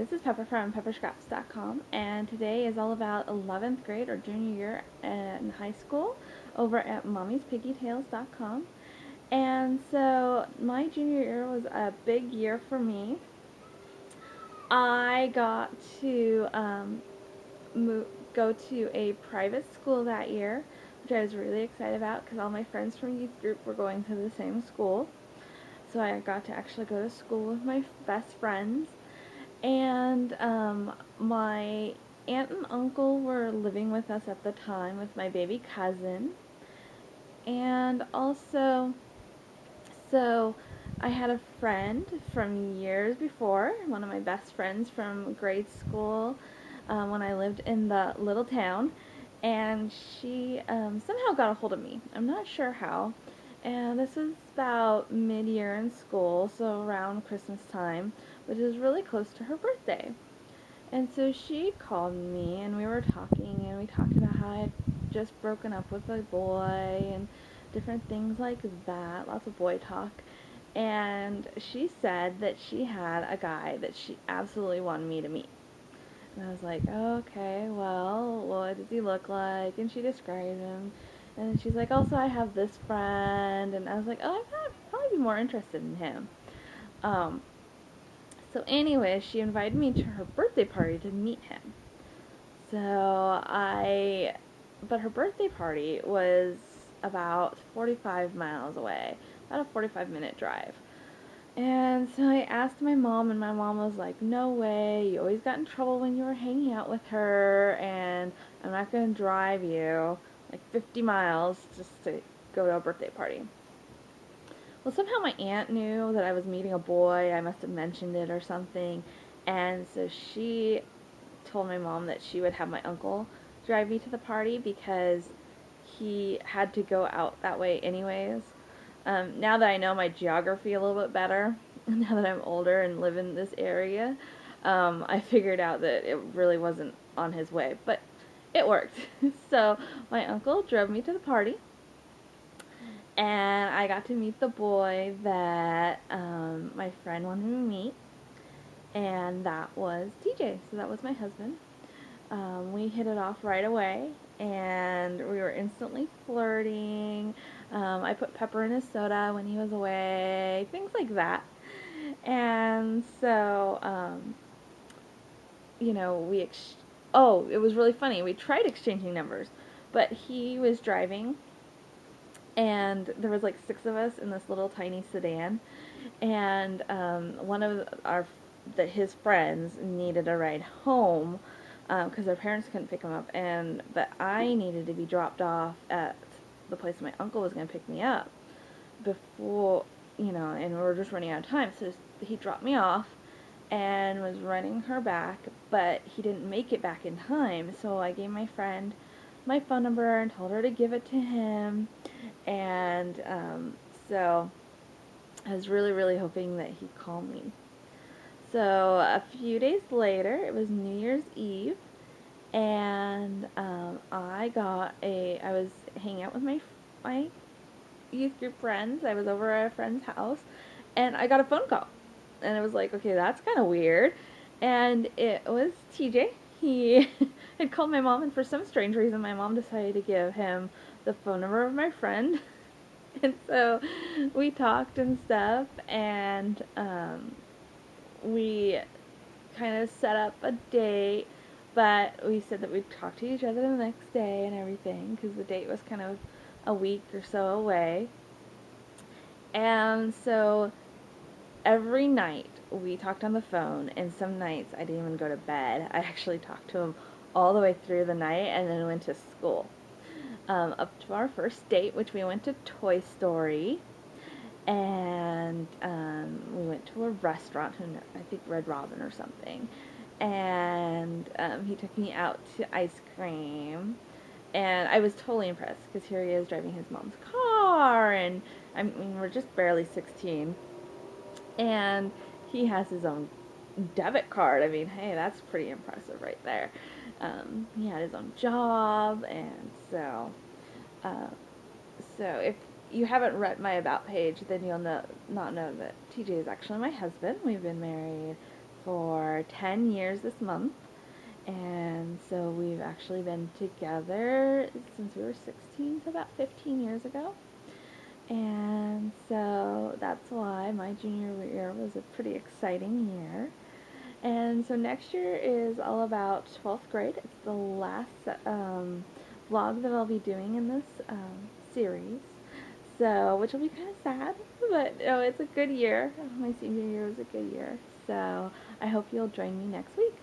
this is Pepper from pepperscraps.com, and today is all about 11th grade or junior year in high school over at mommyspiggytails.com. And so my junior year was a big year for me. I got to go to a private school that year, which I was really excited about because all my friends from youth group were going to the same school. So I got to actually go to school with my best friends. And my aunt and uncle were living with us at the time with my baby cousin. And also, so I had a friend from years before, one of my best friends from grade school when I lived in the little town. And she somehow got a hold of me. I'm not sure how. And this was about mid-year in school, so around Christmas time, which is really close to her birthday. And so she called me and we were talking and we talked about how I had just broken up with a boy and different things like that, lots of boy talk. And she said that she had a guy that she absolutely wanted me to meet. And I was like, oh, okay, well, what does he look like? And she described him. And she's like, also, I have this friend. And I was like, oh, I'd probably be more interested in him. Um, so anyway, she invited me to her birthday party to meet him. But her birthday party was about 45 miles away, about a 45-minute drive. And so I asked my mom, and my mom was like, no way, you always got in trouble when you were hanging out with her, and I'm not going to drive you like 50 miles just to go to a birthday party. Well, somehow my aunt knew that I was meeting a boy. I must have mentioned it or something. And so she told my mom that she would have my uncle drive me to the party because he had to go out that way anyways. Now that I know my geography a little bit better, now that I'm older and live in this area, I figured out that it really wasn't on his way. But it worked. So my uncle drove me to the party and I got to meet the boy that my friend wanted me to meet, and that was TJ. So that was my husband. We hit it off right away, and we were instantly flirting. I put pepper in his soda when he was away, things like that. And so, oh, it was really funny. We tried exchanging numbers, but he was driving and there was like six of us in this little tiny sedan, and one of his friends needed a ride home because their parents couldn't pick him up, but I needed to be dropped off at the place my uncle was going to pick me up before, and we were just running out of time, so he dropped me off and was running her back, but he didn't make it back in time, so I gave my friend my phone number and told her to give it to him. And so I was really, really hoping that he'd call me. So a few days later, it was New Year's Eve, and I was hanging out with my youth group friends. I was over at a friend's house, and I got a phone call. And it was like, okay, that's kind of weird. And it was TJ. He had called my mom, and for some strange reason, my mom decided to give him the phone number of my friend. And so we talked and stuff, and we kind of set up a date, but we said that we'd talk to each other the next day and everything, because the date was kind of a week or so away. And so every night we talked on the phone, and some nights I didn't even go to bed. I actually talked to him all the way through the night and then went to school. Up to our first date, which we went to Toy Story, and we went to a restaurant, I think Red Robin or something, and he took me out to ice cream, and I was totally impressed because here he is driving his mom's car, and I mean, we're just barely 16, and he has his own debit card. I mean, hey, that's pretty impressive right there. He had his own job, and uh, so if you haven't read my about page, then you'll not know that TJ is actually my husband. We've been married for 10 years this month. And so we've actually been together since we were 16, so about 15 years ago. And so that's why my junior year was a pretty exciting year. And so next year is all about 12th grade. It's the last vlog that I'll be doing in this series. So, which will be kind of sad, but it's a good year. My senior year was a good year. So I hope you'll join me next week.